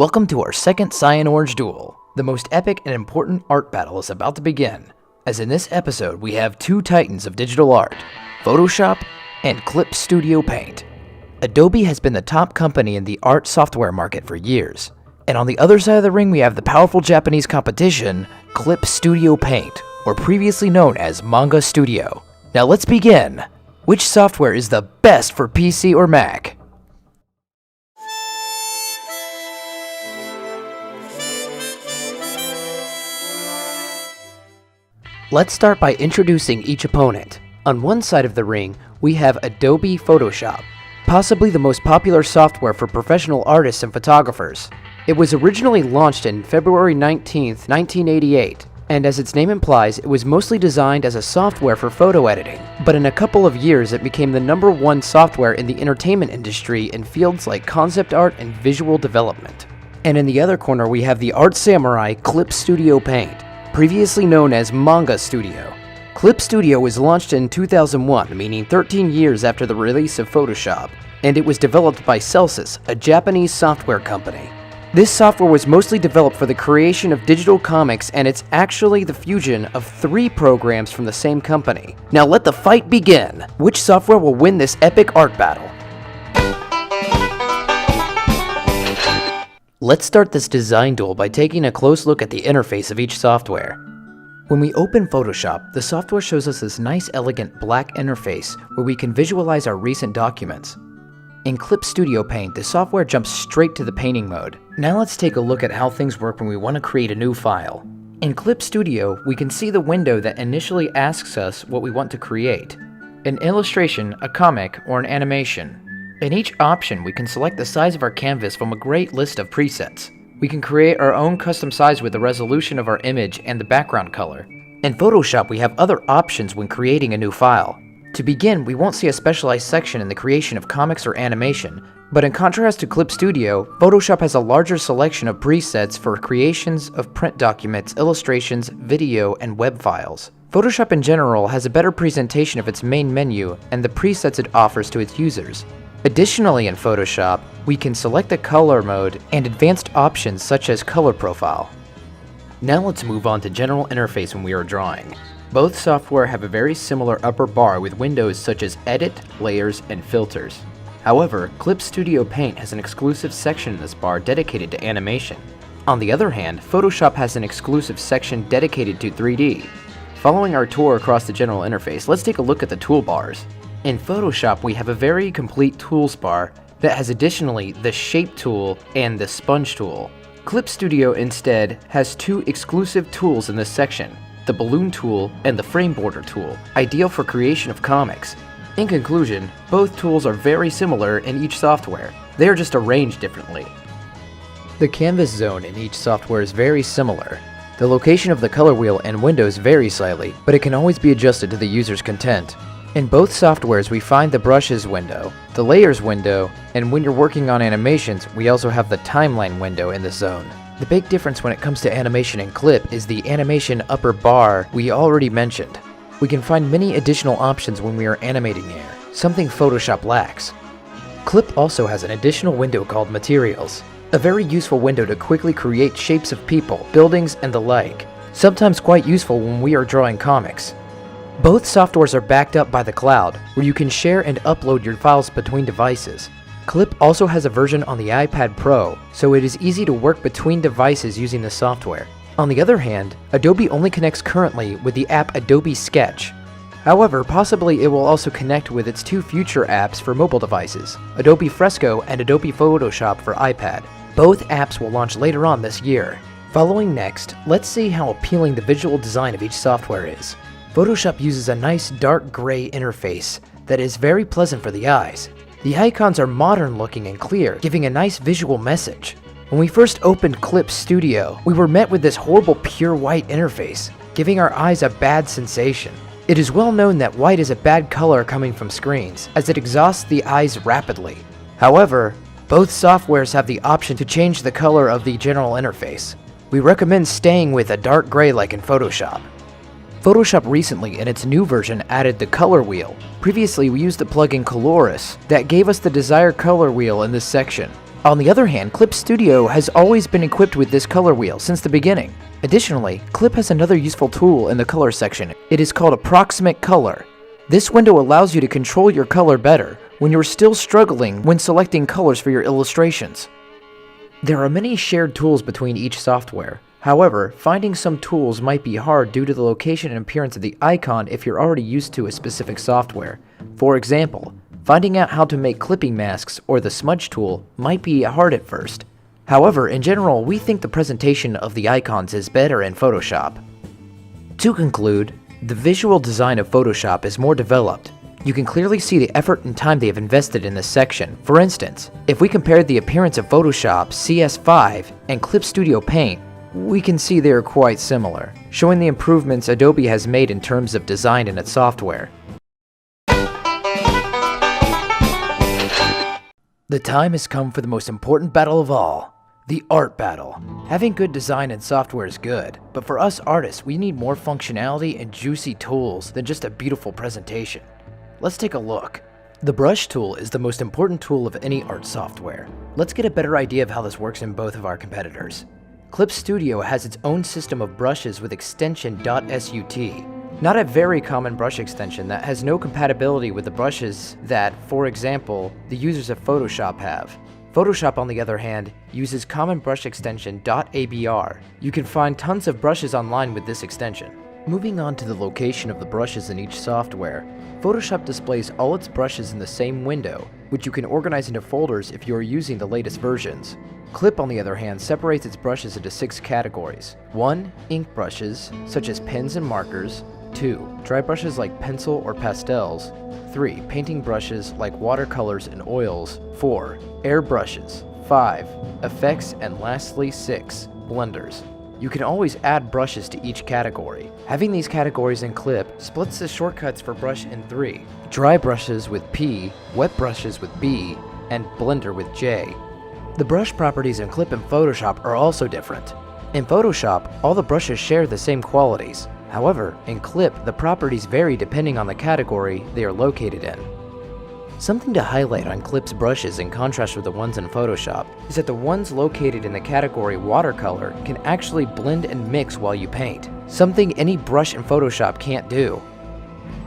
Welcome to our second Cyan Orange Duel. The most epic and important art battle is about to begin, as in this episode we have two titans of digital art, Photoshop and Clip Studio Paint. Adobe has been the top company in the art software market for years, and on the other side of the ring we have the powerful Japanese competition, Clip Studio Paint, or previously known as Manga Studio. Now let's begin! Which software is the best for PC or Mac? Let's start by introducing each opponent. On one side of the ring, we have Adobe Photoshop, possibly the most popular software for professional artists and photographers. It was originally launched in February 19, 1988, and as its name implies, it was mostly designed as a software for photo editing. But in a couple of years, it became the #1 software in the entertainment industry in fields like concept art and visual development. And in the other corner, we have the art samurai Clip Studio Paint, previously known as Manga Studio. Clip Studio was launched in 2001, meaning 13 years after the release of Photoshop, and it was developed by Celsius, a Japanese software company. This software was mostly developed for the creation of digital comics, and it's actually the fusion of 3 programs from the same company. Now let the fight begin! Which software will win this epic art battle? Let's start this design duel by taking a close look at the interface of each software. When we open Photoshop, the software shows us this nice elegant black interface where we can visualize our recent documents. In Clip Studio Paint, the software jumps straight to the painting mode. Now let's take a look at how things work when we want to create a new file. In Clip Studio, we can see the window that initially asks us what we want to create: an illustration, a comic, or an animation. In each option, we can select the size of our canvas from a great list of presets. We can create our own custom size with the resolution of our image and the background color. In Photoshop, we have other options when creating a new file. To begin, we won't see a specialized section in the creation of comics or animation, but in contrast to Clip Studio, Photoshop has a larger selection of presets for creations of print documents, illustrations, video, and web files. Photoshop in general has a better presentation of its main menu and the presets it offers to its users. Additionally, in Photoshop, we can select the color mode and advanced options such as color profile. Now let's move on to general interface when we are drawing. Both software have a very similar upper bar with windows such as Edit, Layers, and Filters. However, Clip Studio Paint has an exclusive section in this bar dedicated to animation. On the other hand, Photoshop has an exclusive section dedicated to 3D. Following our tour across the general interface, let's take a look at the toolbars. In Photoshop, we have a very complete tools bar that has additionally the Shape tool and the Sponge tool. Clip Studio instead has 2 exclusive tools in this section: the Balloon tool and the Frame Border tool, ideal for creation of comics. In conclusion, both tools are very similar in each software. They are just arranged differently. The canvas zone in each software is very similar. The location of the color wheel and windows vary slightly, but it can always be adjusted to the user's content. In both softwares, we find the brushes window, the layers window, and when you're working on animations, we also have the timeline window in the zone. The big difference when it comes to animation and Clip is the animation upper bar we already mentioned. We can find many additional options when we are animating air, something Photoshop lacks. Clip also has an additional window called Materials, a very useful window to quickly create shapes of people, buildings, and the like, sometimes quite useful when we are drawing comics. Both softwares are backed up by the cloud, where you can share and upload your files between devices. Clip also has a version on the iPad Pro, so it is easy to work between devices using the software. On the other hand, Adobe only connects currently with the app Adobe Sketch. However, possibly it will also connect with its 2 future apps for mobile devices, Adobe Fresco and Adobe Photoshop for iPad. Both apps will launch later on this year. Following next, let's see how appealing the visual design of each software is. Photoshop uses a nice dark gray interface that is very pleasant for the eyes. The icons are modern looking and clear, giving a nice visual message. When we first opened Clip Studio, we were met with this horrible pure white interface, giving our eyes a bad sensation. It is well known that white is a bad color coming from screens, as it exhausts the eyes rapidly. However, both softwares have the option to change the color of the general interface. We recommend staying with a dark gray like in Photoshop. Photoshop recently, in its new version, added the color wheel. Previously, we used the plugin Coloris that gave us the desired color wheel in this section. On the other hand, Clip Studio has always been equipped with this color wheel since the beginning. Additionally, Clip has another useful tool in the color section. It is called Approximate Color. This window allows you to control your color better when you're still struggling when selecting colors for your illustrations. There are many shared tools between each software. However, finding some tools might be hard due to the location and appearance of the icon if you're already used to a specific software. For example, finding out how to make clipping masks or the smudge tool might be hard at first. However, in general, we think the presentation of the icons is better in Photoshop. To conclude, the visual design of Photoshop is more developed. You can clearly see the effort and time they have invested in this section. For instance, if we compared the appearance of Photoshop CS5 and Clip Studio Paint, we can see they are quite similar, showing the improvements Adobe has made in terms of design in its software. The time has come for the most important battle of all, the art battle. Having good design and software is good, but for us artists, we need more functionality and juicy tools than just a beautiful presentation. Let's take a look. The brush tool is the most important tool of any art software. Let's get a better idea of how this works in both of our competitors. Clip Studio has its own system of brushes with extension .sut, not a very common brush extension that has no compatibility with the brushes that, for example, the users of Photoshop have. Photoshop, on the other hand, uses common brush extension .abr. You can find tons of brushes online with this extension. Moving on to the location of the brushes in each software, Photoshop displays all its brushes in the same window, which you can organize into folders if you are using the latest versions. Clip, on the other hand, separates its brushes into 6 categories. 1. Ink brushes, such as pens and markers. 2. Dry brushes like pencil or pastels. 3. Painting brushes like watercolors and oils. 4. Air brushes. 5. Effects, and lastly 6. Blenders. You can always add brushes to each category. Having these categories in Clip splits the shortcuts for brush in 3. Dry brushes with P, wet brushes with B, and blender with J. The brush properties in Clip and Photoshop are also different. In Photoshop, all the brushes share the same qualities. However, in Clip, the properties vary depending on the category they are located in. Something to highlight on Clip's brushes in contrast with the ones in Photoshop is that the ones located in the category watercolor can actually blend and mix while you paint, something any brush in Photoshop can't do.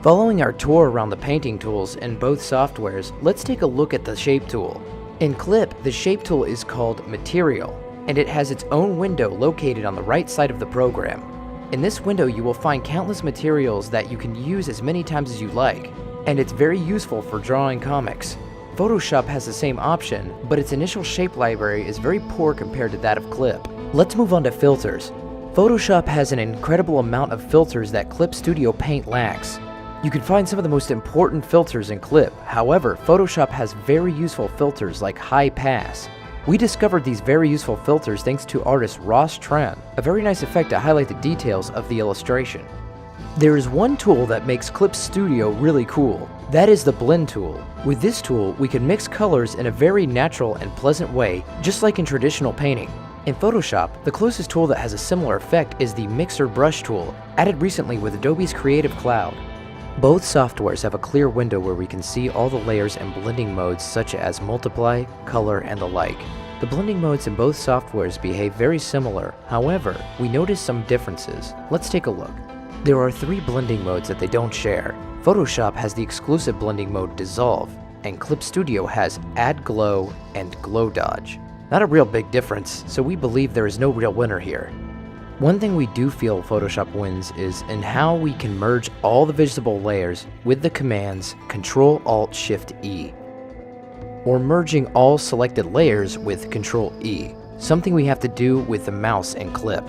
Following our tour around the painting tools in both softwares, let's take a look at the shape tool. In Clip, the shape tool is called Material, and it has its own window located on the right side of the program. In this window, you will find countless materials that you can use as many times as you like, and it's very useful for drawing comics. Photoshop has the same option, but its initial shape library is very poor compared to that of Clip. Let's move on to filters. Photoshop has an incredible amount of filters that Clip Studio Paint lacks. You can find some of the most important filters in Clip. However, Photoshop has very useful filters like High Pass. We discovered these very useful filters thanks to artist Ross Tran, a very nice effect to highlight the details of the illustration. There is one tool that makes Clip Studio really cool. That is the Blend tool. With this tool, we can mix colors in a very natural and pleasant way, just like in traditional painting. In Photoshop, the closest tool that has a similar effect is the Mixer Brush tool, added recently with Adobe's Creative Cloud. Both softwares have a clear window where we can see all the layers and blending modes such as multiply, color, and the like. The blending modes in both softwares behave very similar, however, we notice some differences. Let's take a look. There are 3 blending modes that they don't share. Photoshop has the exclusive blending mode Dissolve, and Clip Studio has Add Glow and Glow Dodge. Not a real big difference, so we believe there is no real winner here. One thing we do feel Photoshop wins is in how we can merge all the visible layers with the commands Ctrl-Alt-Shift-E, or merging all selected layers with Ctrl-E, something we have to do with the mouse and Clip.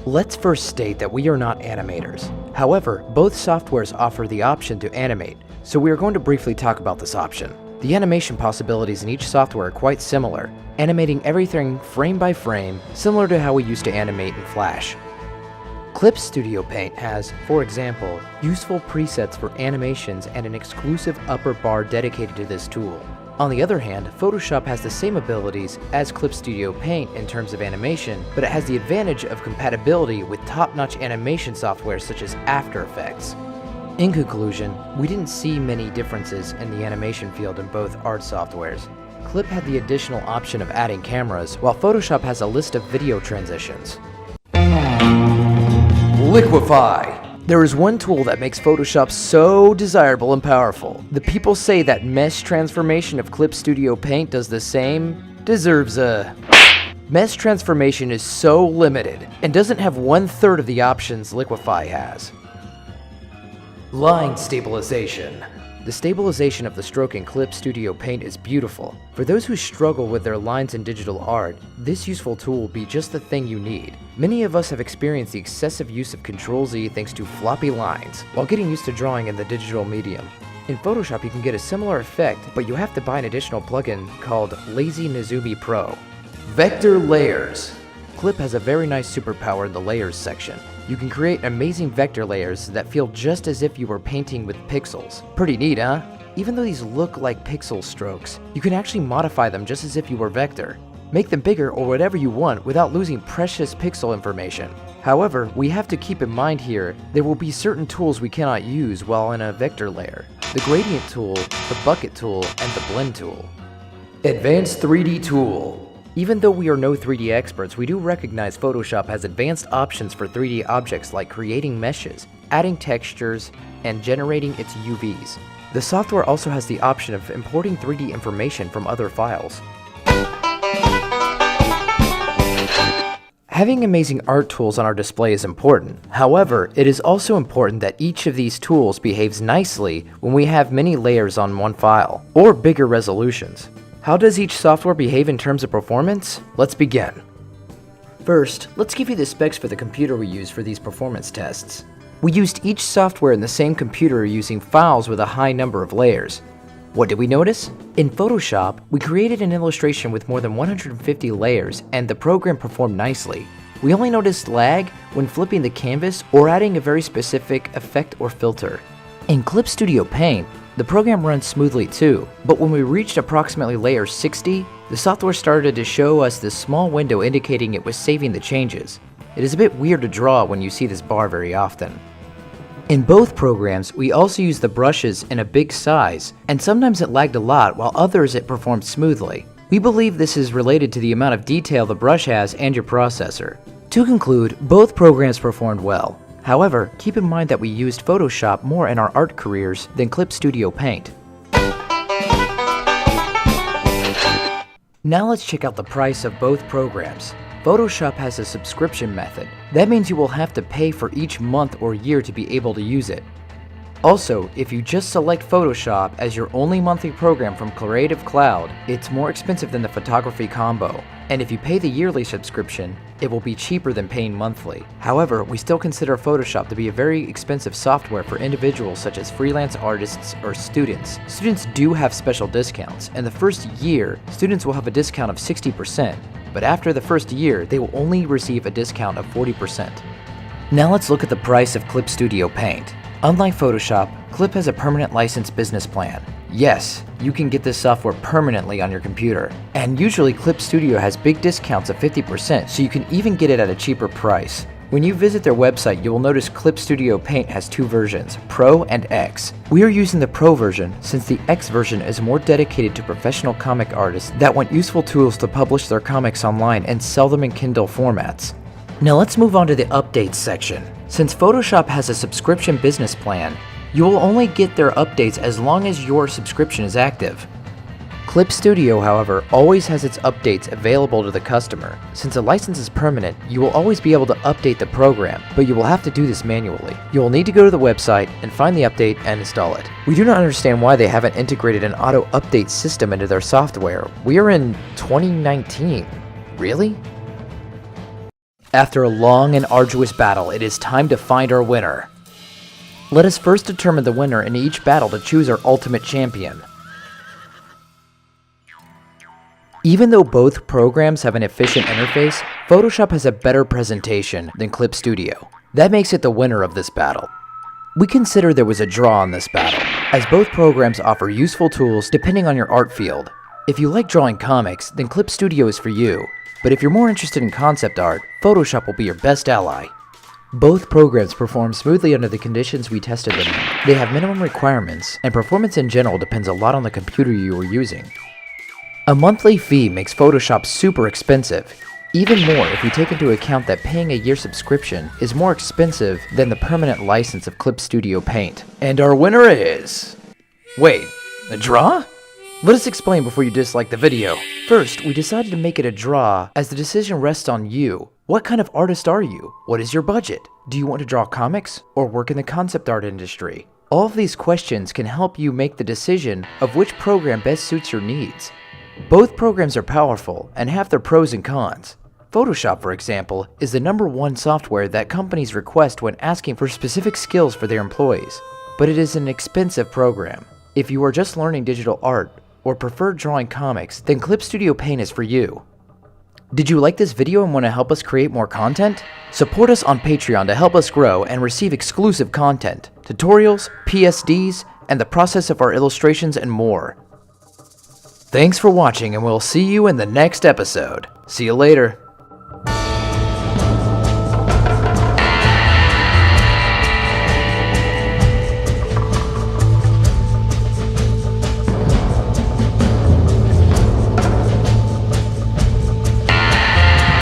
Let's first state that we are not animators. However, both softwares offer the option to animate, so we are going to briefly talk about this option. The animation possibilities in each software are quite similar, animating everything frame by frame, similar to how we used to animate in Flash. Clip Studio Paint has, for example, useful presets for animations and an exclusive upper bar dedicated to this tool. On the other hand, Photoshop has the same abilities as Clip Studio Paint in terms of animation, but it has the advantage of compatibility with top-notch animation software such as After Effects. In conclusion, we didn't see many differences in the animation field in both art softwares. Clip had the additional option of adding cameras, while Photoshop has a list of video transitions. Liquify! There is one tool that makes Photoshop so desirable and powerful. The people say that mesh transformation of Clip Studio Paint does the same. Deserves a... Mesh transformation is so limited and doesn't have 1/3 of the options Liquify has. Line stabilization. The stabilization of the stroke in Clip Studio Paint is beautiful. For those who struggle with their lines in digital art, this useful tool will be just the thing you need. Many of us have experienced the excessive use of Ctrl-Z thanks to floppy lines, while getting used to drawing in the digital medium. In Photoshop you can get a similar effect, but you have to buy an additional plugin called Lazy Nezumi Pro. Vector Layers. Clip has a very nice superpower in the Layers section. You can create amazing vector layers that feel just as if you were painting with pixels. Pretty neat, huh? Even though these look like pixel strokes, you can actually modify them just as if you were vector. Make them bigger or whatever you want without losing precious pixel information. However, we have to keep in mind here, there will be certain tools we cannot use while in a vector layer. The gradient tool, the bucket tool, and the blend tool. Advanced 3D tool. Even though we are no 3D experts, we do recognize Photoshop has advanced options for 3D objects like creating meshes, adding textures, and generating its UVs. The software also has the option of importing 3D information from other files. Having amazing art tools on our display is important. However, it is also important that each of these tools behaves nicely when we have many layers on one file, or bigger resolutions. How does each software behave in terms of performance? Let's begin. First, let's give you the specs for the computer we use for these performance tests. We used each software in the same computer using files with a high number of layers. What did we notice? In Photoshop, we created an illustration with more than 150 layers and the program performed nicely. We only noticed lag when flipping the canvas or adding a very specific effect or filter. In Clip Studio Paint, the program runs smoothly too, but when we reached approximately layer 60, the software started to show us this small window indicating it was saving the changes. It is a bit weird to draw when you see this bar very often. In both programs, we also used the brushes in a big size, and sometimes it lagged a lot while others it performed smoothly. We believe this is related to the amount of detail the brush has and your processor. To conclude, both programs performed well. However, keep in mind that we used Photoshop more in our art careers than Clip Studio Paint. Now let's check out the price of both programs. Photoshop has a subscription method. That means you will have to pay for each month or year to be able to use it. Also, if you just select Photoshop as your only monthly program from Creative Cloud, it's more expensive than the photography combo. And if you pay the yearly subscription, it will be cheaper than paying monthly. However, we still consider Photoshop to be a very expensive software for individuals such as freelance artists or students. Students do have special discounts. In the first year, students will have a discount of 60%, but after the first year, they will only receive a discount of 40%. Now let's look at the price of Clip Studio Paint. Unlike Photoshop, Clip has a permanent license business plan. Yes, you can get this software permanently on your computer. And usually Clip Studio has big discounts of 50%, so you can even get it at a cheaper price. When you visit their website, you will notice Clip Studio Paint has two versions, Pro and X. We are using the Pro version since the X version is more dedicated to professional comic artists that want useful tools to publish their comics online and sell them in Kindle formats. Now let's move on to the updates section. Since Photoshop has a subscription business plan, you will only get their updates as long as your subscription is active. Clip Studio, however, always has its updates available to the customer. Since a license is permanent, you will always be able to update the program, but you will have to do this manually. You will need to go to the website and find the update and install it. We do not understand why they haven't integrated an auto update system into their software. We are in 2019. Really? After a long and arduous battle, it is time to find our winner. Let us first determine the winner in each battle to choose our ultimate champion. Even though both programs have an efficient interface, Photoshop has a better presentation than Clip Studio. That makes it the winner of this battle. We consider there was a draw in this battle, as both programs offer useful tools depending on your art field. If you like drawing comics, then Clip Studio is for you. But if you're more interested in concept art, Photoshop will be your best ally. Both programs perform smoothly under the conditions we tested them in. They have minimum requirements, and performance in general depends a lot on the computer you are using. A monthly fee makes Photoshop super expensive, even more if we take into account that paying a year subscription is more expensive than the permanent license of Clip Studio Paint. And our winner is... Wait, a draw? Let us explain before you dislike the video. First, we decided to make it a draw as the decision rests on you. What kind of artist are you? What is your budget? Do you want to draw comics or work in the concept art industry? All of these questions can help you make the decision of which program best suits your needs. Both programs are powerful and have their pros and cons. Photoshop, for example, is the #1 software that companies request when asking for specific skills for their employees, but it is an expensive program. If you are just learning digital art or prefer drawing comics, then Clip Studio Paint is for you. Did you like this video and want to help us create more content? Support us on Patreon to help us grow and receive exclusive content, tutorials, PSDs, and the process of our illustrations and more. Thanks for watching, and we'll see you in the next episode. See you later.